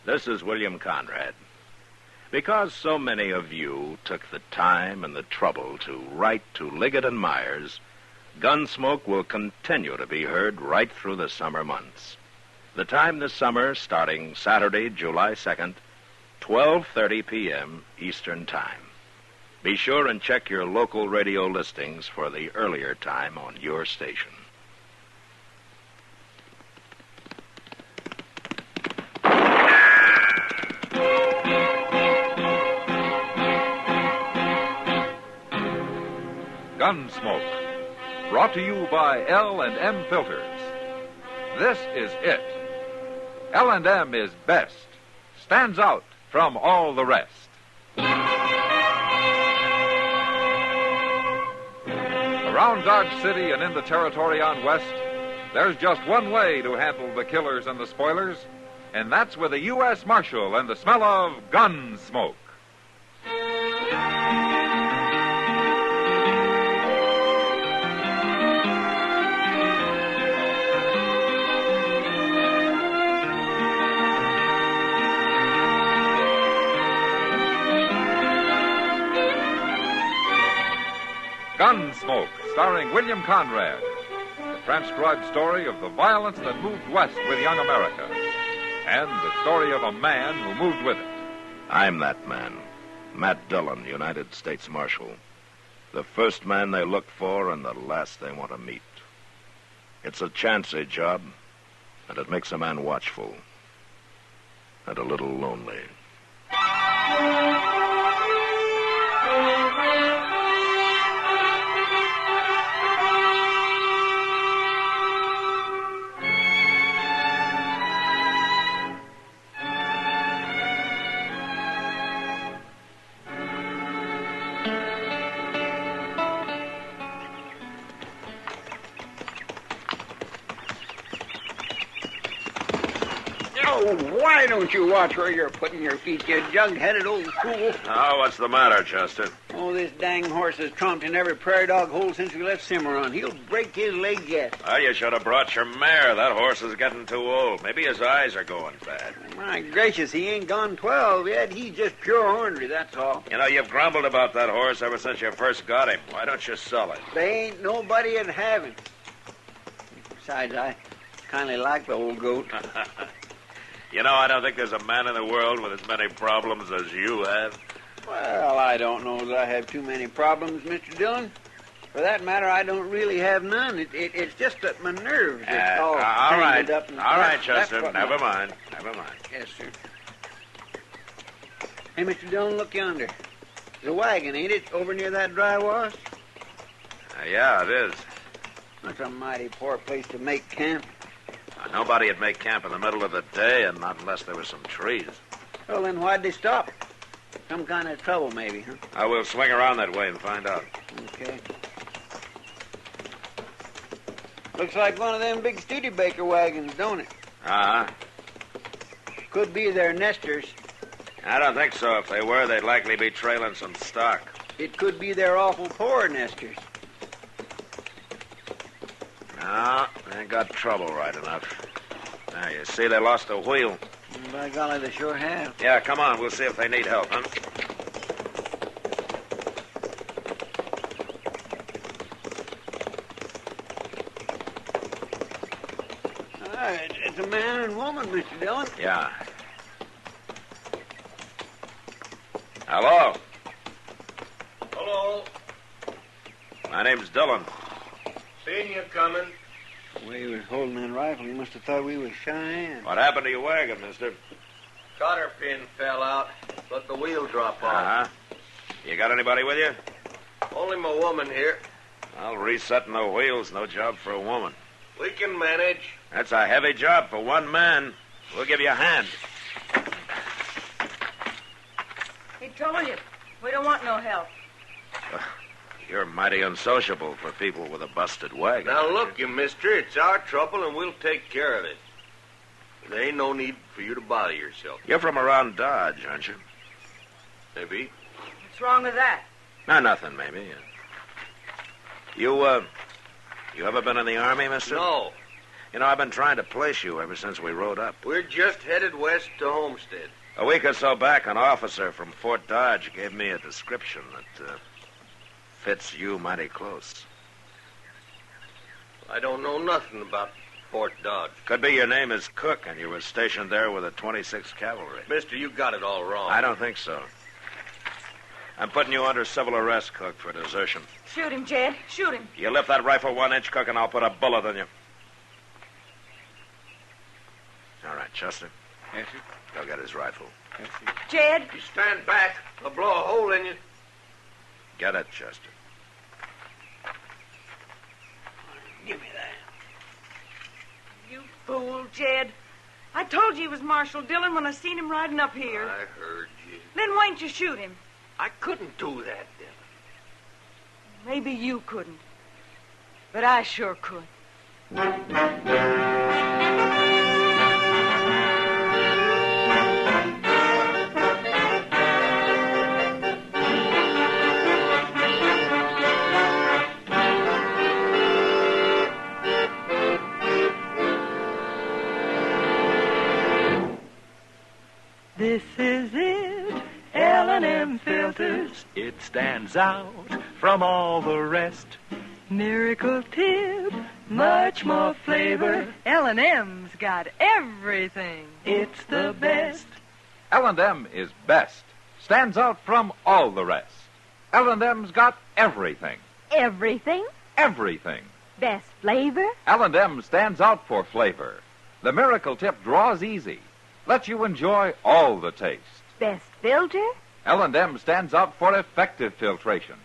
This is William Conrad. Because so many of you took the time and the trouble to write to Liggett and Myers, Gunsmoke will continue to be heard right through the summer months. The time this summer, starting Saturday, July 2nd, 12:30 p.m. Eastern Time. Be sure and check your local radio listings for the earlier time on your station. Gunsmoke, brought to you by L&M Filters. This is it. L&M is best, stands out from all the rest. Around Dodge City and in the territory on West, there's just one way to handle the killers and the spoilers, and that's with a U.S. Marshal and the smell of Gunsmoke. Gunsmoke, starring William Conrad, the transcribed story of the violence that moved west with young America, and the story of a man who moved with it. I'm that man, Matt Dillon, United States Marshal. The first man they look for and the last they want to meet. It's a chancy job, and it makes a man watchful and a little lonely. Why don't you watch where you're putting your feet, you jug-headed old fool? Oh, what's the matter, Chester? Oh, this dang horse has tromped in every prairie dog hole since we left Cimarron. He'll break his leg yet. Well, you should have brought your mare. That horse is getting too old. Maybe his eyes are going bad. My gracious, he ain't gone 12 yet. He's just pure ornery, that's all. You know, you've grumbled about that horse ever since you first got him. Why don't you sell it? There ain't nobody that'd have him. Besides, I kind of like the old goat. You know, I don't think there's a man in the world with as many problems as you have. Well, I don't know that I have too many problems, Mr. Dillon. For that matter, I don't really have none. It's just that my nerves are all tangled up. All right, Chester. Never mind. Yes, sir. Hey, Mr. Dillon, look yonder. There's a wagon, ain't it, over near that dry wash? Yeah, it is. That's a mighty poor place to make camp. Nobody would make camp in the middle of the day, and not unless there were some trees. Well, then why'd they stop? Some kind of trouble, maybe, huh? I will swing around that way and find out. Okay. Looks like one of them big Studebaker wagons, don't it? Uh-huh. Could be their nesters. I don't think so. If they were, they'd likely be trailing some stock. It could be their awful poor nesters. No, they got trouble right enough. Now, you see they lost a wheel. By golly, they sure have. Yeah, come on. We'll see if they need help, huh? It's a man and woman, Mr. Dillon. Yeah. Hello. Hello. My name's Dillon. Seen you coming. The way he was holding that rifle, he must have thought we was Cheyenne. What happened to your wagon, mister? Cotter pin fell out. Let the wheel drop off. Uh-huh. You got anybody with you? Only my woman here. Well, resetting the wheel's no job for a woman. We can manage. That's a heavy job for one man. We'll give you a hand. He told you. We don't want no help. You're mighty unsociable for people with a busted wagon. Now, look, you mister, it's our trouble, and we'll take care of it. There ain't no need for you to bother yourself. You're from around Dodge, aren't you? Maybe. What's wrong with that? No, nothing, maybe. You ever been in the Army, mister? No. You know, I've been trying to place you ever since we rode up. We're just headed west to Homestead. A week or so back, an officer from Fort Dodge gave me a description that fits you mighty close. I don't know nothing about Fort Dodge. Could be your name is Cook, and you were stationed there with the 26th Cavalry. Mister, you got it all wrong. I don't think so. I'm putting you under civil arrest, Cook, for desertion. Shoot him, Jed. Shoot him. You lift that rifle 1 inch, Cook, and I'll put a bullet in you. All right, Chester. Yes, sir. Go get his rifle. Yes, sir. Jed. You stand back. I'll blow a hole in you. Get it, Chester. Give me that. You fool, Jed. I told you he was Marshal Dillon when I seen him riding up here. I heard you. Then why didn't you shoot him? I couldn't do that, Dillon. Maybe you couldn't. But I sure could. This is it, L&M filters. It stands out from all the rest. Miracle tip, much more flavor. L&M's got everything. It's the best. L&M is best. Stands out from all the rest. L&M's got everything. Everything? Everything. Best flavor? L&M stands out for flavor. The Miracle Tip draws easy. Lets you enjoy all the taste. Best filter? L&M stands out for effective filtration.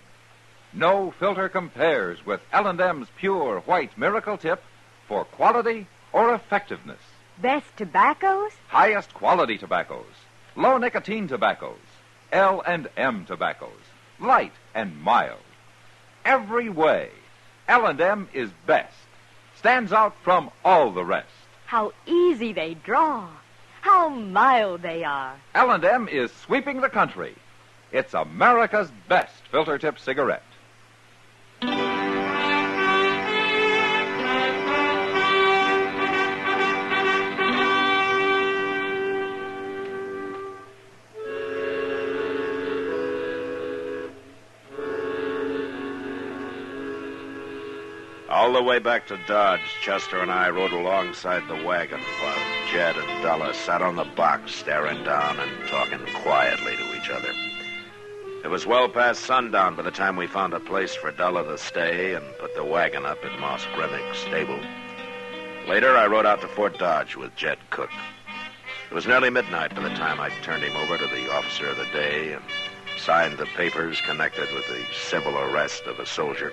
No filter compares with L&M's pure white Miracle Tip for quality or effectiveness. Best tobaccos? Highest quality tobaccos. Low nicotine tobaccos. L&M tobaccos. Light and mild. Every way, L&M is best. Stands out from all the rest. How easy they draw. How mild they are. L&M is sweeping the country. It's America's best filter tip cigarette. All the way back to Dodge, Chester and I rode alongside the wagon while Jed and Della sat on the box staring down and talking quietly to each other. It was well past sundown by the time we found a place for Della to stay and put the wagon up at Moss Grimmick's stable. Later, I rode out to Fort Dodge with Jed Cook. It was nearly midnight by the time I turned him over to the officer of the day and signed the papers connected with the civil arrest of a soldier.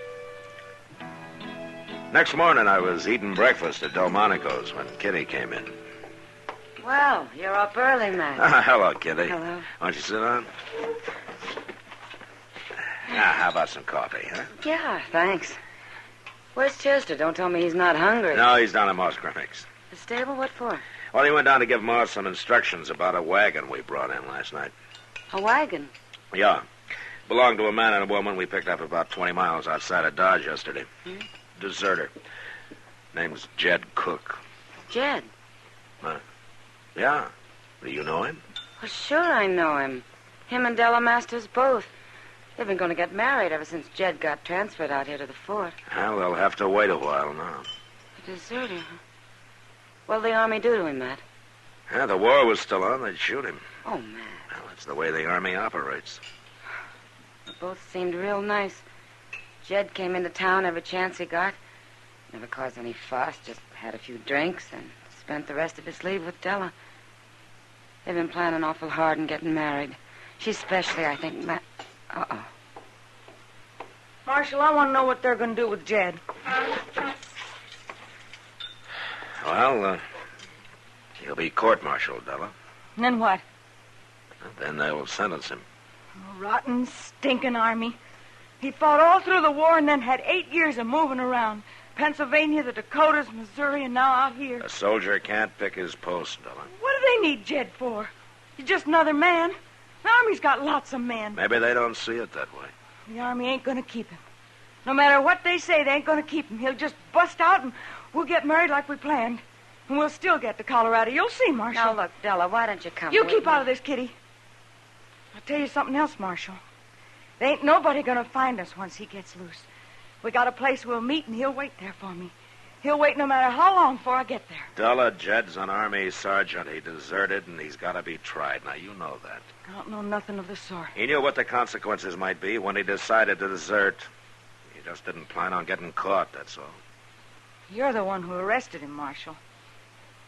Next morning, I was eating breakfast at Delmonico's when Kitty came in. Well, you're up early, Matt. Hello, Kitty. Hello. Why don't you sit down? Now, how about some coffee, huh? Yeah, thanks. Where's Chester? Don't tell me he's not hungry. No, he's down at Moss Grimmick's. The stable? What for? Well, he went down to give Moss some instructions about a wagon we brought in last night. A wagon? Yeah. Belonged to a man and a woman we picked up about 20 miles outside of Dodge yesterday. Deserter. Name's Jed Cook. Jed? Yeah. Do you know him? Well, sure I know him. Him and Della Masters both. They've been going to get married ever since Jed got transferred out here to the fort. Well, they'll have to wait a while now. A deserter, huh? What'll the Army do to him, Matt? Yeah, the war was still on. They'd shoot him. Oh, Matt. Well, that's the way the Army operates. They both seemed real nice. Jed came into town every chance he got. Never caused any fuss, just had a few drinks and spent the rest of his leave with Della. They've been planning awful hard and getting married. She especially, I think, Matt... Uh-oh. Marshal, I want to know what they're going to do with Jed. Well, he'll be court-martialed, Della. And then what? Then they'll sentence him. A rotten, stinking Army. He fought all through the war and then had 8 years of moving around. Pennsylvania, the Dakotas, Missouri, and now out here. A soldier can't pick his post, Della. What do they need Jed for? He's just another man. The Army's got lots of men. Maybe they don't see it that way. The Army ain't going to keep him. No matter what they say, they ain't going to keep him. He'll just bust out and We'll get married like we planned. And we'll still get to Colorado. You'll see, Marshal. Now, look, Della, why don't you come You with keep me? out of this, Kitty. I'll tell you something else, Marshal. There ain't nobody gonna find us once he gets loose. We got a place we'll meet, and he'll wait there for me. He'll wait no matter how long before I get there. Della, Jed's an Army sergeant. He deserted, and he's got to be tried. Now, you know that. I don't know nothing of the sort. He knew what the consequences might be when he decided to desert. He just didn't plan on getting caught, that's all. You're the one who arrested him, Marshal.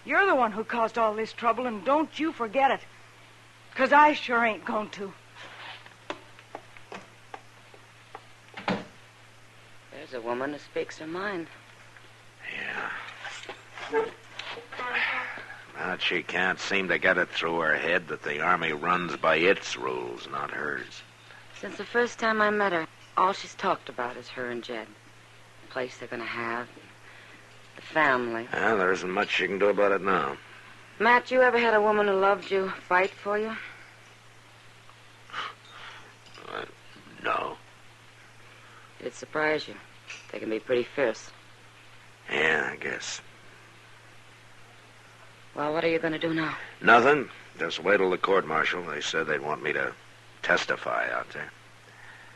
You're the one who caused all this trouble, and don't you forget it. 'Cause I sure ain't going to. There's a woman who speaks her mind. Yeah. But she can't seem to get it through her head that the Army runs by its rules, not hers. Since the first time I met her, all she's talked about is her and Jed. The place they're going to have, the family. Well, there isn't much she can do about it now. Matt, you ever had a woman who loved you fight for you? No. Did it surprise you? They can be pretty fierce. Yeah, I guess. Well, what are you going to do now? Nothing. Just wait till the court-martial. They said they'd want me to testify out there.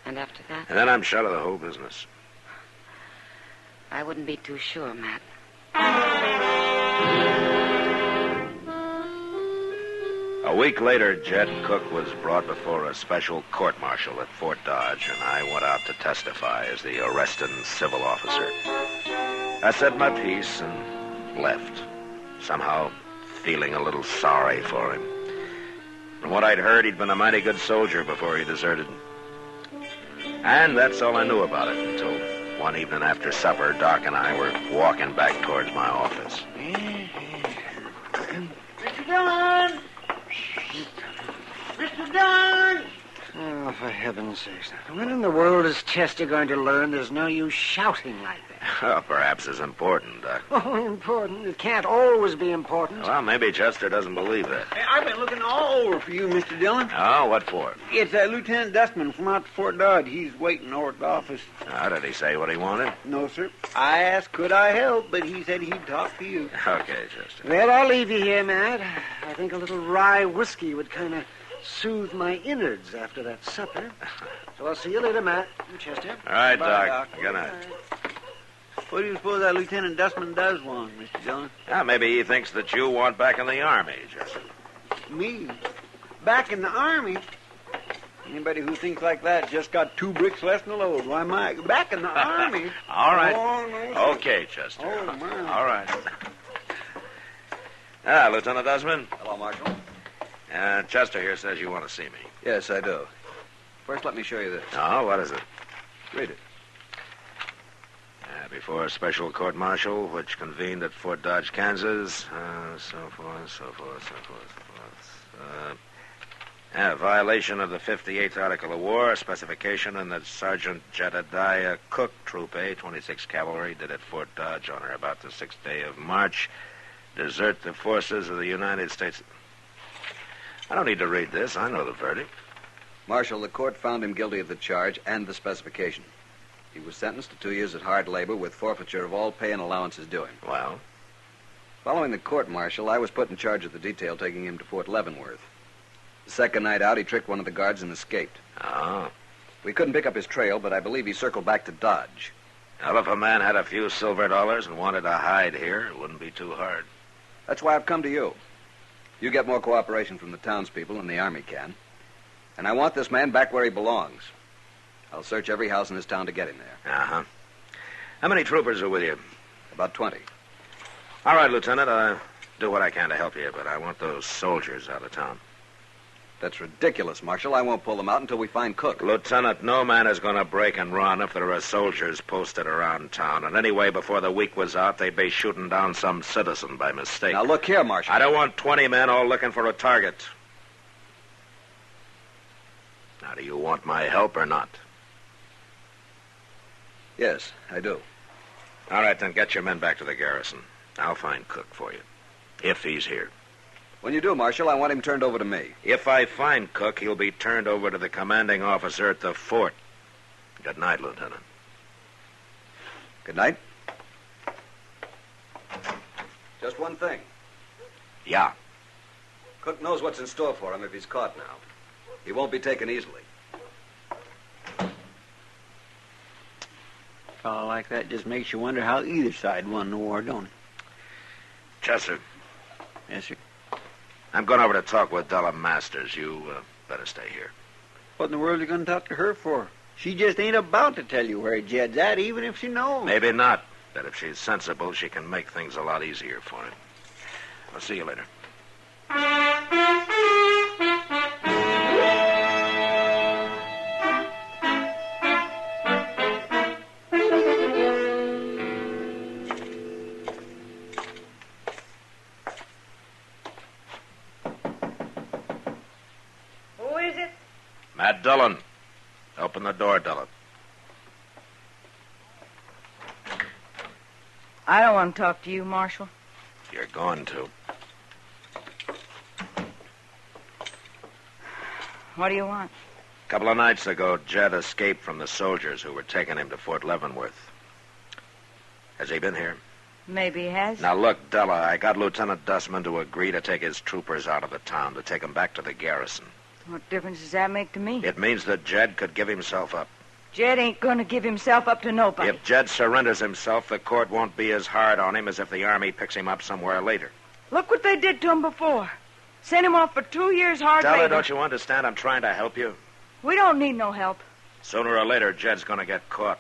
And after that? And then I'm shut of the whole business. I wouldn't be too sure, Matt. A week later, Jed Cook was brought before a special court-martial at Fort Dodge, and I went out to testify as the arresting civil officer. I said my piece and left, somehow feeling a little sorry for him. From what I'd heard, he'd been a mighty good soldier before he deserted. And that's all I knew about it until one evening after supper, Doc and I were walking back towards my office. Mr. Dillon! Mr. Dillon! Oh, for heaven's sakes. When in the world is Chester going to learn there's no use shouting like that? Well, perhaps it's important, Doc. Oh, important. It can't always be important. Well, maybe Chester doesn't believe that. Hey, I've been looking all over for you, Mr. Dillon. Oh, what for? It's Lieutenant Dustman from out to Fort Dodge. He's waiting over at the office. Did he say what he wanted? No, sir. I asked, could I help, but he said he'd talk to you. Okay, Chester. Well, I'll leave you here, Matt. I think a little rye whiskey would kind of soothe my innards after that supper. So I'll see you later, Matt and Chester. All right, Bye, Doc. Doc. Good night. What do you suppose that Lieutenant Dustman does want, Mr. Dillon? Maybe he thinks that you want back in the Army, Chester. Me? Back in the Army? Anybody who thinks like that just got 2 bricks less than a load. Why, my, back in the Army? All right. Oh, no, sir. Okay, Chester. Oh, my. All right. Lieutenant Dustman. Hello, Marshal. Chester here says you want to see me. Yes, I do. First, let me show you this. Oh, what is it? Read it. Before a special court-martial, which convened at Fort Dodge, Kansas, so forth. Violation of the 58th Article of War, specification in that Sergeant Jedediah Cook, Troop A, 26th Cavalry, did at Fort Dodge on or about the 6th day of March, desert the forces of the United States. I don't need to read this. I know the verdict. Marshal, the court found him guilty of the charge and the specification. He was sentenced to 2 years at hard labor with forfeiture of all pay and allowances due him. Well? Following the court-martial, I was put in charge of the detail taking him to Fort Leavenworth. The second night out, he tricked one of the guards and escaped. Oh. We couldn't pick up his trail, but I believe he circled back to Dodge. Well, if a man had a few silver dollars and wanted to hide here, it wouldn't be too hard. That's why I've come to you. You get more cooperation from the townspeople than the Army can. And I want this man back where he belongs. I'll search every house in this town to get him there. Uh-huh. How many troopers are with you? About 20. All right, Lieutenant. I'll do what I can to help you, but I want those soldiers out of town. That's ridiculous, Marshal. I won't pull them out until we find Cook. Lieutenant, no man is going to break and run if there are soldiers posted around town. And anyway, before the week was out, they'd be shooting down some citizen by mistake. Now, look here, Marshal. I don't want 20 men all looking for a target. Now, do you want my help or not? Yes, I do. All right, then get your men back to the garrison. I'll find Cook for you, if he's here. When you do, Marshal, I want him turned over to me. If I find Cook, he'll be turned over to the commanding officer at the fort. Good night, Lieutenant. Good night. Just one thing. Yeah. Cook knows what's in store for him if he's caught now. He won't be taken easily. A fellow like that just makes you wonder how either side won the war, don't it? Chester. Yes, sir. I'm going over to talk with Della Masters. You better stay here. What in the world are you going to talk to her for? She just ain't about to tell you where Jed's at, even if she knows. Maybe not. But if she's sensible, she can make things a lot easier for him. I'll see you later. Who is it? Matt Dillon. Open the door, Dillon. I don't want to talk to you, Marshal. You're going to. What do you want? A couple of nights ago, Jed escaped from the soldiers who were taking him to Fort Leavenworth. Has he been here? Maybe he has. Now, look, Della, I got Lieutenant Dustman to agree to take his troopers out of the town, to take them back to the garrison. What difference does that make to me? It means that Jed could give himself up. Jed ain't going to give himself up to nobody. If Jed surrenders himself, the court won't be as hard on him as if the Army picks him up somewhere later. Look what they did to him before. Sent him off for 2 years hard Della, labor. don't you understand? I'm trying to help you. We don't need no help. Sooner or later, Jed's going to get caught.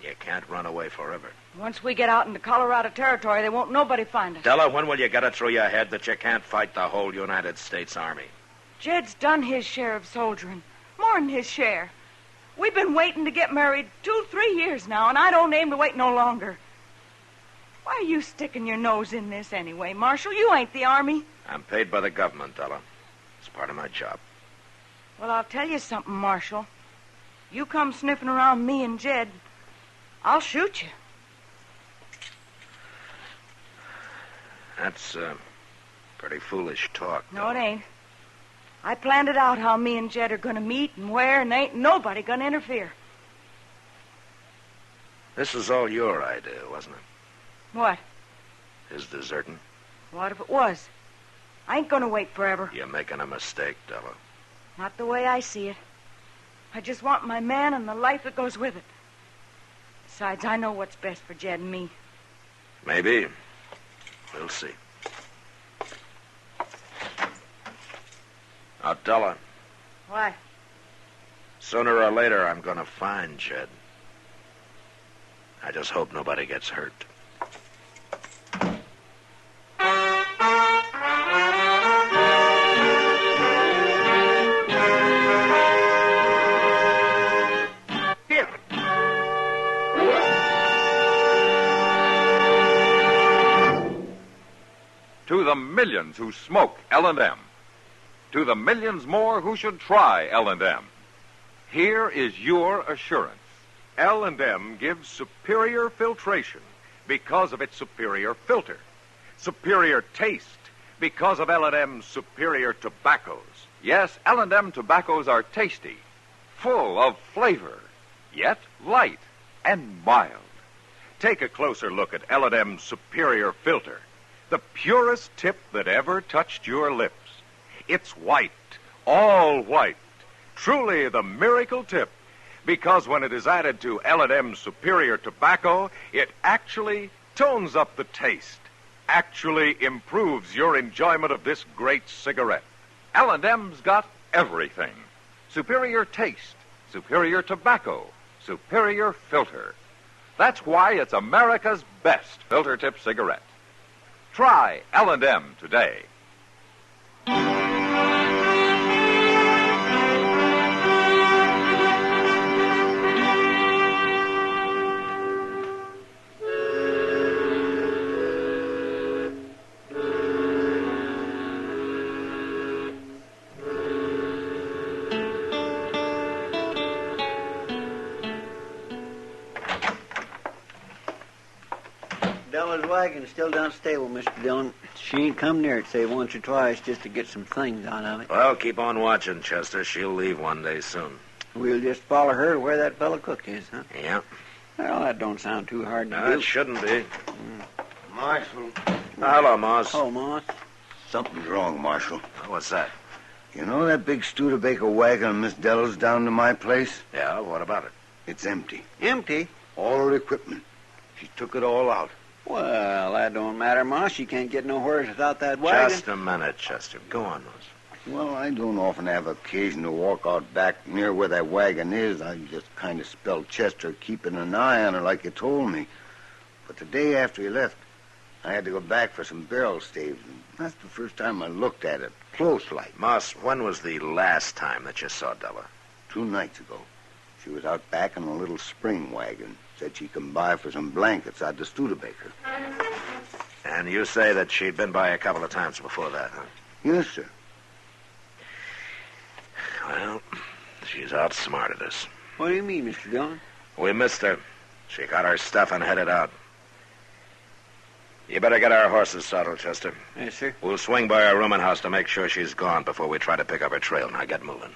You can't run away forever. Once we get out into Colorado Territory, there won't nobody find us. Della, when will you get it through your head that you can't fight the whole United States Army? Jed's done his share of soldiering. More than his share. We've been waiting to get married 2-3 years now, and I don't aim to wait no longer. Why are you sticking your nose in this anyway, Marshal? You ain't the Army. I'm paid by the government, Della. It's part of my job. Well, I'll tell you something, Marshal. You come sniffing around me and Jed, I'll shoot you. That's, pretty foolish talk. No, it ain't. I planned it out how me and Jed are going to meet and where, and ain't nobody going to interfere. This was all your idea, wasn't it? What? His deserting? What if it was? I ain't going to wait forever. You're making a mistake, Della. Not the way I see it. I just want my man and the life that goes with it. Besides, I know what's best for Jed and me. Maybe. We'll see. Now, Della. What? Sooner or later, I'm going to find Jed. I just hope nobody gets hurt. Here. To the millions who smoke L&M. To the millions more who should try L&M. Here is your assurance. L&M gives superior filtration because of its superior filter. Superior taste because of L&M's superior tobaccos. Yes, L&M tobaccos are tasty, full of flavor, yet light and mild. Take a closer look at L&M's superior filter, the purest tip that ever touched your lips. It's white, all white, truly the miracle tip, because when it is added to L&M's superior tobacco, it actually tones up the taste, actually improves your enjoyment of this great cigarette. L&M's got everything. Superior taste, superior tobacco, superior filter. That's why it's America's best filter tip cigarette. Try L&M today. Della's wagon's still down stable, Mr. Dillon. She ain't come near it, say, once or twice just to get some things out of it. Well, keep on watching, Chester. She'll leave one day soon. We'll just follow her to where that fellow Cook is, huh? Yeah. Well, that don't sound too hard to No, do. it shouldn't be. Marshal. Hello, Moss. Oh, Moss. Something's wrong, Marshal. What's that? You know that big Studebaker wagon of Miss Dell's down to my place? Yeah, what about it? It's empty. Empty? All her equipment. She took it all out. Well, that don't matter, Moss. She can't get nowhere without that wagon. Just a minute, Chester. Go on, Moss. Well, I don't often have occasion to walk out back near where that wagon is. I just kind of spelled Chester keeping an eye on her like you told me. But the day after he left, I had to go back for some barrel staves. And that's the first time I looked at it, close like. Moss, when was the last time that you saw Della? 2 nights ago. She was out back in a little spring wagon. Said she'd come by for some blankets out to Studebaker. And you say that she'd been by a couple of times before that, huh? Yes, sir. Well, she's outsmarted us. What do you mean, Mr. Dillon? We missed her. She got our stuff and headed out. You better get our horses saddled, Chester. Yes, sir. We'll swing by our rooming house to make sure she's gone before we try to pick up her trail. Now get moving.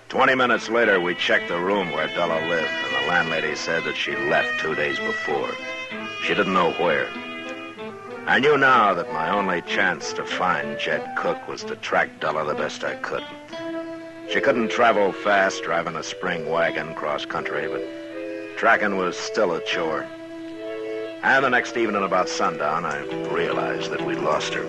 "20 minutes later, we checked the room where Della lived, and the landlady said that she left 2 days before. She didn't know where. I knew now that my only chance to find Jed Cook was to track Della the best I could. She couldn't travel fast driving a spring wagon cross-country, but tracking was still a chore. And the next evening about sundown, I realized that we'd lost her.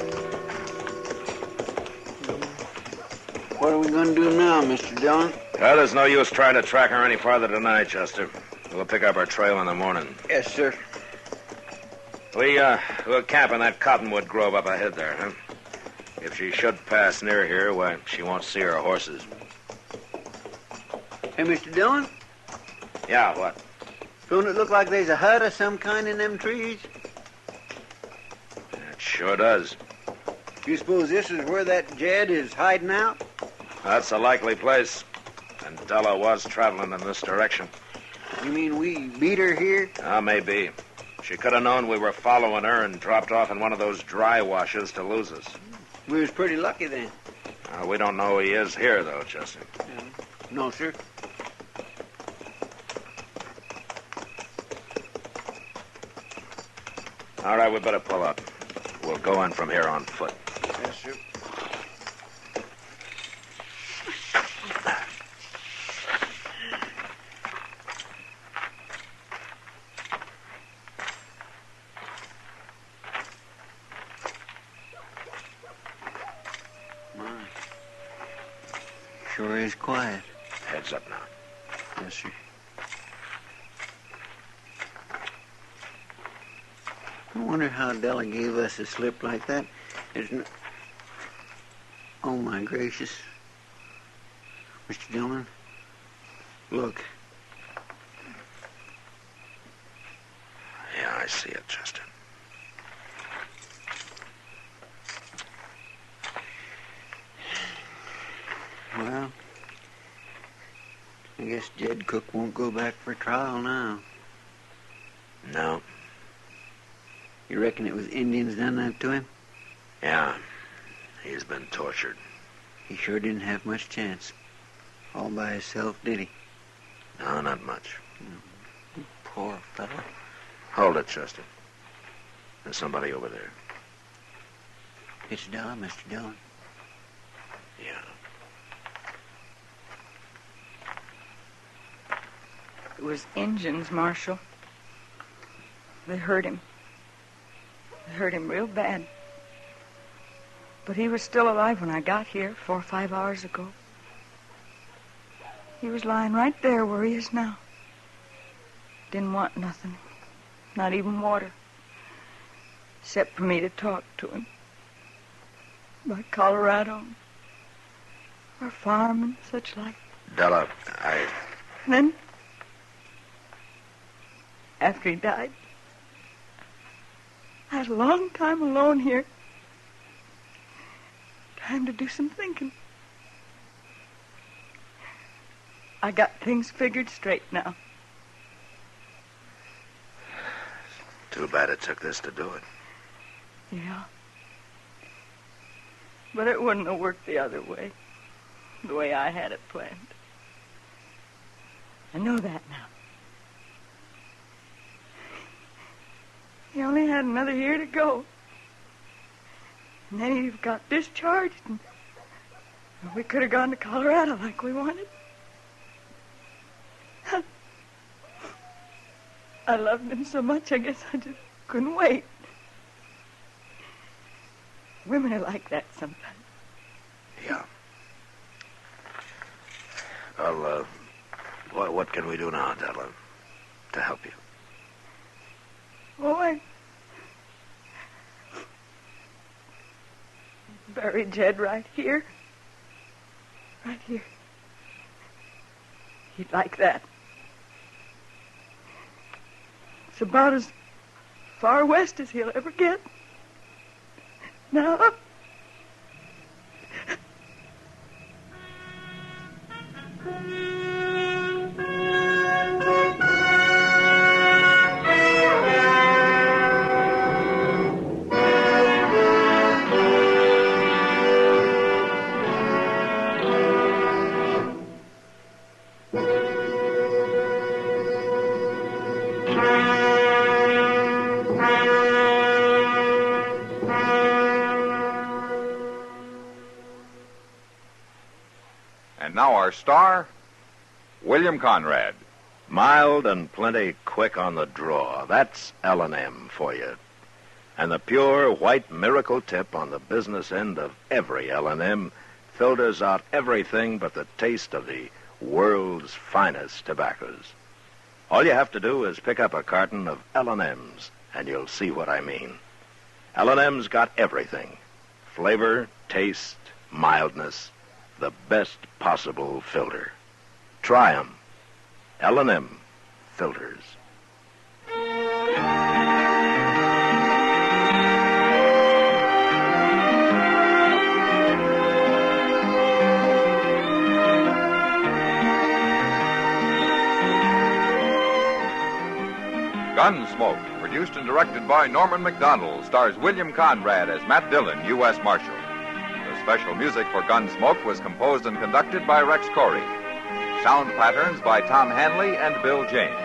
What are we going to do now, Mr. Dillon? Well, there's no use trying to track her any farther tonight, Chester. We'll pick up her trail in the morning. Yes, sir. We'll camp in that cottonwood grove up ahead there, huh? If she should pass near here, why, she won't see her horses. Hey, Mr. Dillon? Yeah, what? Don't it look like there's a hut of some kind in them trees? It sure does. You suppose this is where that Jed is hiding out? That's a likely place. And Della was traveling in this direction. You mean we beat her here? Maybe. She could have known we were following her and dropped off in one of those dry washes to lose us. We was pretty lucky then. We don't know he is here, though, Chester. No, sir. All right, we better pull up. We'll go in from here on foot. Yes, sir. Sure is quiet. Heads up now. Yes, sir. I wonder how Della gave us a slip like that. Oh, my gracious. Mr. Dillon, look. Yeah, I see it, Chester. Well, I guess Jed Cook won't go back for trial now. No. You reckon it was Indians done that to him? Yeah. He's been tortured. He sure didn't have much chance. All by himself, did he? No, not much. Poor fellow. Hold it, Chester. There's somebody over there. It's Della, Mr. Dillon. Yeah. It was Injuns, Marshal. They hurt him. They hurt him real bad. But he was still alive when I got here 4 or 5 hours ago. He was lying right there where he is now. Didn't want nothing, not even water, except for me to talk to him. About Colorado, our farm and such like. Della, And then, after he died, I had a long time alone here. Time to do some thinking. I got things figured straight now. Too bad it took this to do it. Yeah. But it wouldn't have worked the other way. The way I had it planned. I know that now. He only had another year to go. And then he got discharged, and we could have gone to Colorado like we wanted. I loved him so much, I guess I just couldn't wait. Women are like that sometimes. Yeah. Well, what can we do now, Della, to help you? Oh, I buried Jed right here. Right here. He'd like that. It's about as far west as he'll ever get. Now. And now our star, William Conrad. Mild and plenty quick on the draw. That's L&M for you. And the pure white miracle tip on the business end of every L&M filters out everything but the taste of the world's finest tobaccos. All you have to do is pick up a carton of L&M's, and you'll see what I mean. L&M's got everything. Flavor, taste, mildness, the best possible filter. Try 'em. L&M filters. Gunsmoke, produced and directed by Norman Macdonnell, stars William Conrad as Matt Dillon, U.S. Marshal. The special music for Gunsmoke was composed and conducted by Rex Corey. Sound patterns by Tom Hanley and Bill James.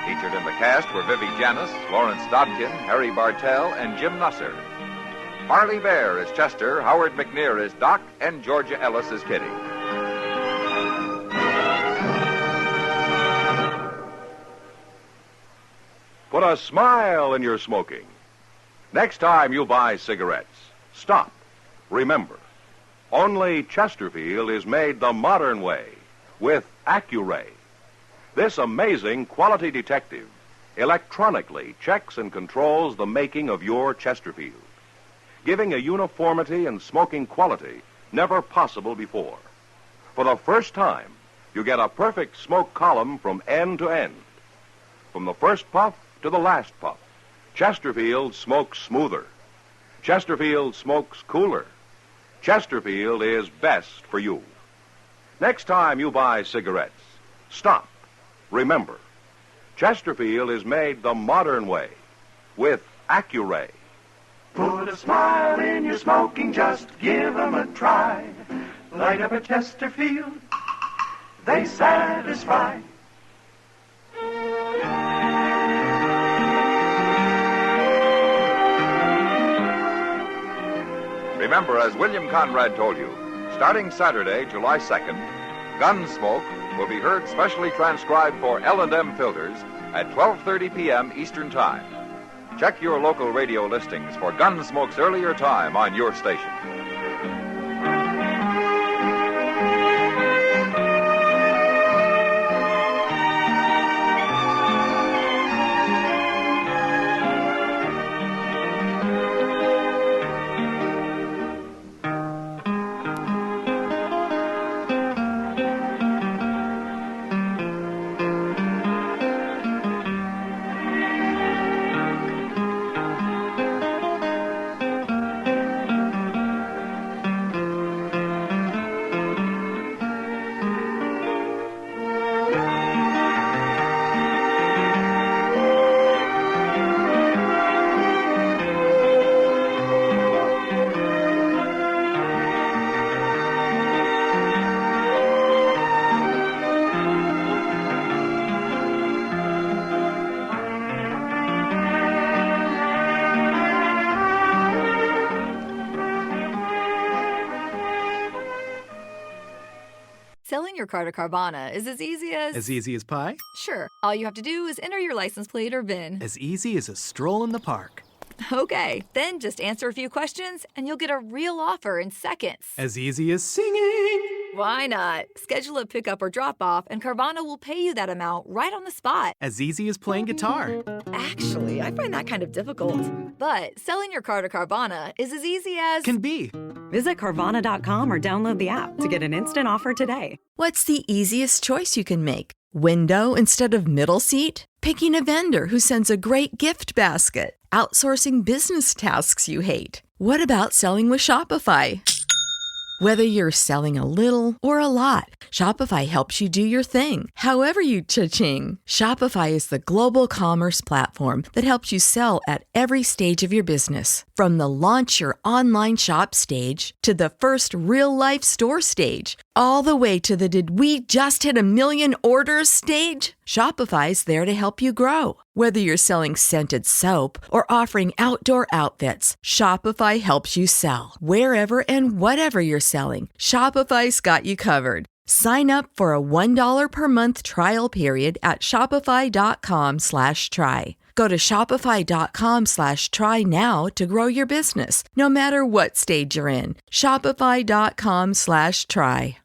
Featured in the cast were Vivi Janis, Lawrence Dobkin, Harry Bartell, and Jim Nusser. Harley Bear is Chester, Howard McNear is Doc, and Georgia Ellis is Kitty. Put a smile in your smoking. Next time you buy cigarettes, stop. Remember, only Chesterfield is made the modern way with Accuray. This amazing quality detective electronically checks and controls the making of your Chesterfield, giving a uniformity and smoking quality never possible before. For the first time, you get a perfect smoke column from end to end. From the first puff to the last puff, Chesterfield smokes smoother. Chesterfield smokes cooler. Chesterfield is best for you. Next time you buy cigarettes, stop. Remember, Chesterfield is made the modern way with Accuray. Put a smile in your smoking, just give 'em a try. Light up a Chesterfield, they satisfy. Remember, as William Conrad told you, starting Saturday, July 2nd, Gunsmoke will be heard specially transcribed for L&M filters at 12:30 p.m. Eastern Time. Check your local radio listings for Gunsmoke's earlier time on your station. Selling your car to Carvana is as easy as... As easy as pie? Sure. All you have to do is enter your license plate or VIN. As easy as a stroll in the park. Okay, then just answer a few questions and you'll get a real offer in seconds. As easy as singing. Why not? Schedule a pickup or drop off and Carvana will pay you that amount right on the spot. As easy as playing guitar. Actually, I find that kind of difficult. But selling your car to Carvana is as easy as... Can be. Visit Carvana.com or download the app to get an instant offer today. What's the easiest choice you can make? Window instead of middle seat? Picking a vendor who sends a great gift basket? Outsourcing business tasks you hate? What about selling with Shopify? Whether you're selling a little or a lot, Shopify helps you do your thing, however you cha-ching. Shopify is the global commerce platform that helps you sell at every stage of your business. From the launch your online shop stage to the first real-life store stage, all the way to the did we just hit 1 million orders stage. Shopify's there to help you grow. Whether you're selling scented soap or offering outdoor outfits, Shopify helps you sell. Wherever and whatever you're selling, Shopify's got you covered. Sign up for a $1 per month trial period at shopify.com/try. Go to shopify.com/try now to grow your business, no matter what stage you're in. Shopify.com/try.